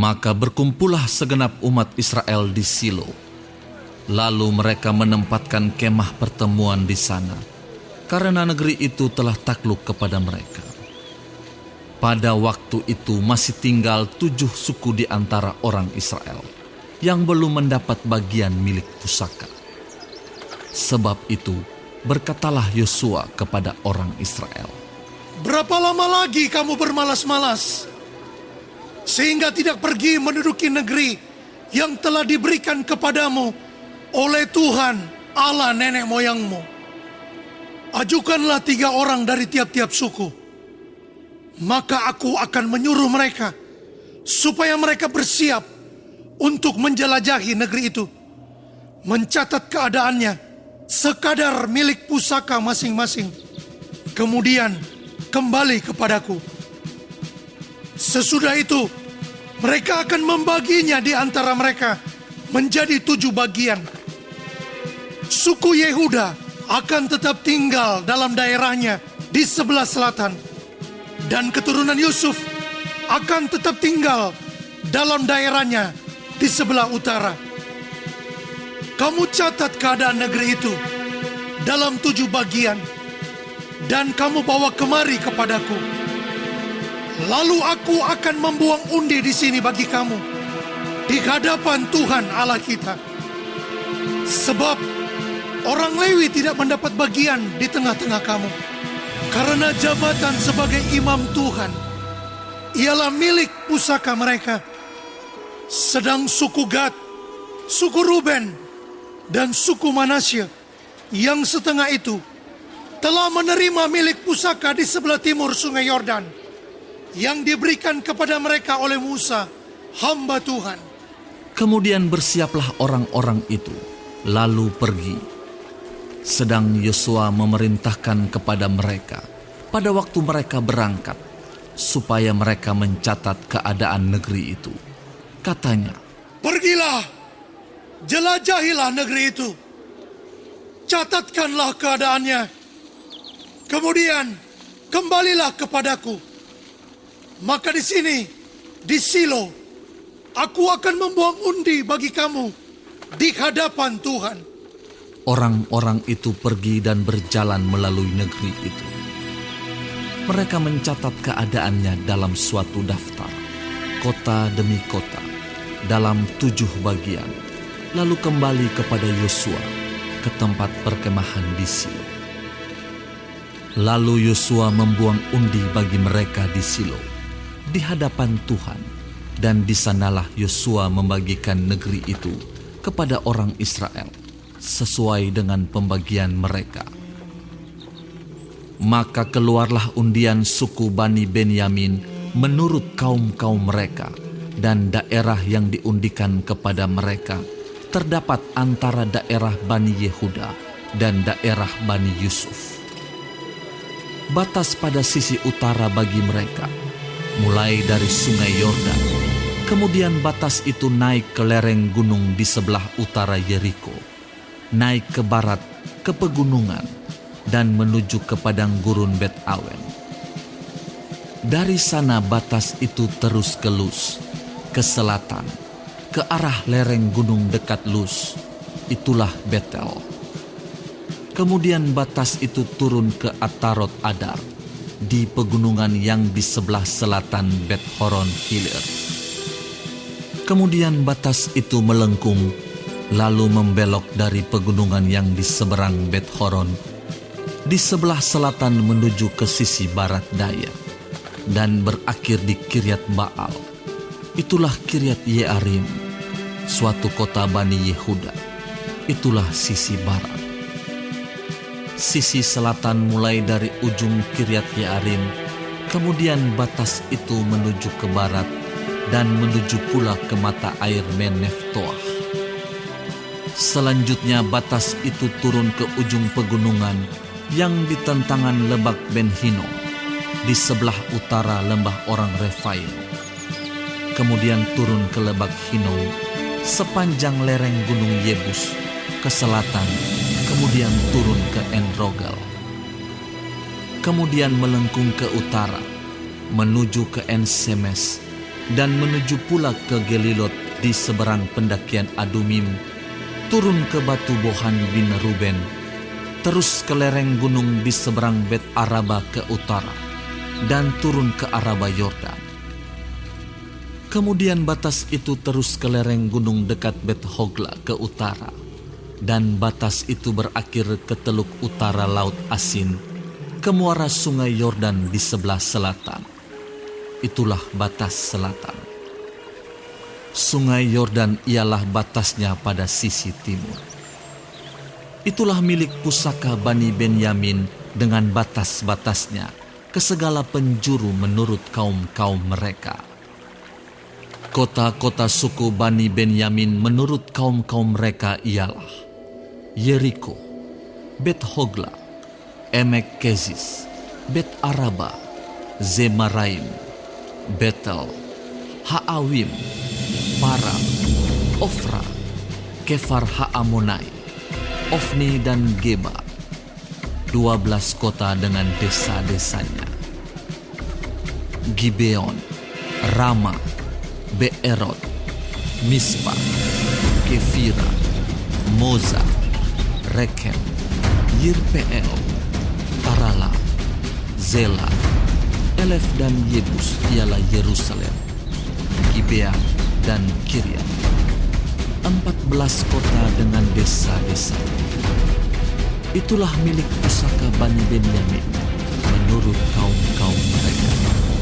Maka berkumpullah segenap umat Israel di Silo. Lalu mereka menempatkan kemah pertemuan di sana, karena negeri itu telah takluk kepada mereka. Pada waktu itu masih tinggal 7 suku di antara orang Israel yang belum mendapat bagian milik pusaka. Sebab itu berkatalah Yosua kepada orang Israel, "Berapa lama lagi kamu bermalas-malas, sehingga tidak pergi menduduki negeri yang telah diberikan kepadamu oleh Tuhan Allah nenek moyangmu? Ajukanlah 3 orang dari tiap-tiap suku, maka aku akan menyuruh mereka supaya mereka bersiap untuk menjelajahi negeri itu, mencatat keadaannya sekadar milik pusaka masing-masing, kemudian kembali kepadaku. Sesudah itu mereka akan membaginya di antara mereka menjadi 7 bagian. Suku Yehuda akan tetap tinggal dalam daerahnya di sebelah selatan, dan keturunan Yusuf akan tetap tinggal dalam daerahnya di sebelah utara. Kamu catat keadaan negeri itu dalam 7 bagian, dan kamu bawa kemari kepadaku. Lalu aku akan membuang undi di sini bagi kamu, di hadapan Tuhan Allah kita. Sebab orang Lewi tidak mendapat bagian di tengah-tengah kamu, karena jabatan sebagai imam Tuhan ialah milik pusaka mereka. Sedang suku Gad, suku Ruben, dan suku Manasye yang setengah itu telah menerima milik pusaka di sebelah timur sungai Yordan yang diberikan kepada mereka oleh Musa, hamba Tuhan." Kemudian bersiaplah orang-orang itu, lalu pergi. Sedang Yosua memerintahkan kepada mereka pada waktu mereka berangkat, supaya mereka mencatat keadaan negeri itu. Katanya, "Pergilah, jelajahilah negeri itu, catatkanlah keadaannya, kemudian kembalilah kepadaku. Maka di sini, di Silo, aku akan membuang undi bagi kamu di hadapan Tuhan." orang-orang itu pergi dan berjalan melalui negeri itu. Mereka mencatat keadaannya dalam suatu daftar, kota demi kota, dalam 7 bagian, lalu kembali kepada Yosua ke tempat perkemahan di Silo. Lalu Yosua membuang undi bagi mereka di Silo, di hadapan Tuhan, dan di sanalah Yosua membagikan negeri itu kepada orang Israel, sesuai dengan pembagian mereka. Maka keluarlah undian suku Bani Benyamin menurut kaum-kaum mereka, dan daerah yang diundikan kepada mereka terdapat antara daerah Bani Yehuda dan daerah Bani Yusuf. Batas pada sisi utara bagi mereka mulai dari sungai Yordan, kemudian batas itu naik ke lereng gunung di sebelah utara Yeriko, naik ke barat ke pegunungan, dan menuju ke padang gurun Bet Awen. Dari sana batas itu terus ke Lus, ke selatan, ke arah lereng gunung dekat Lus, itulah Betel. Kemudian batas itu turun ke Atarot Adar, di pegunungan yang di sebelah selatan Bet Horon Hilir. Kemudian batas itu melengkung, lalu membelok dari pegunungan yang di seberang Bet Horon, di sebelah selatan menuju ke sisi barat daya, dan berakhir di Kiryat Baal. Itulah Kiryat Yearim, suatu kota Bani Yehuda. Itulah sisi barat. Sisi selatan mulai dari ujung Kiryat Yearim, kemudian batas itu menuju ke barat dan menuju pula ke mata air Meneftoah. Selanjutnya batas itu turun ke ujung pegunungan yang di tentangan Lebak Ben Hinnom, di sebelah utara lembah orang Refaim. Kemudian turun ke Lebak Hinnom sepanjang lereng gunung Yebus ke selatan, kemudian turun ke En-Rogel. Kemudian melengkung ke utara, menuju ke En-Semes, dan menuju pula ke Gelilot di seberang pendakian Adumim, turun ke batu Bohan bin Ruben, terus ke lereng gunung di seberang Bet Araba ke utara, dan turun ke Araba Yordan. Kemudian batas itu terus ke lereng gunung dekat Bet Hogla ke utara, dan batas itu berakhir ke teluk utara Laut Asin, ke muara sungai Yordan di sebelah selatan. Itulah batas selatan. Sungai Yordan ialah batasnya pada sisi timur. Itulah milik pusaka Bani Benyamin dengan batas-batasnya ke segala penjuru menurut kaum-kaum mereka. Kota-kota suku Bani Benyamin menurut kaum-kaum mereka ialah Yeriko, Bet Hogla, Emek Kezis, Bet Araba, Zemaraim, Betel, Haawim, Para, Ofra, Kefar Haamonai, Ofni dan Geba, 12 kota dengan desa-desanya. Gibeon, Rama, Beerot, Mispa, Kefira, Moza, Rekem, Yirpeel, Tarala, Zela, Elef dan Yebus ialah Yerusalem, Gibea dan Kiryat, 14 kota dengan desa-desa. Itulah milik pusaka Bani Benyamin menurut kaum-kaum mereka.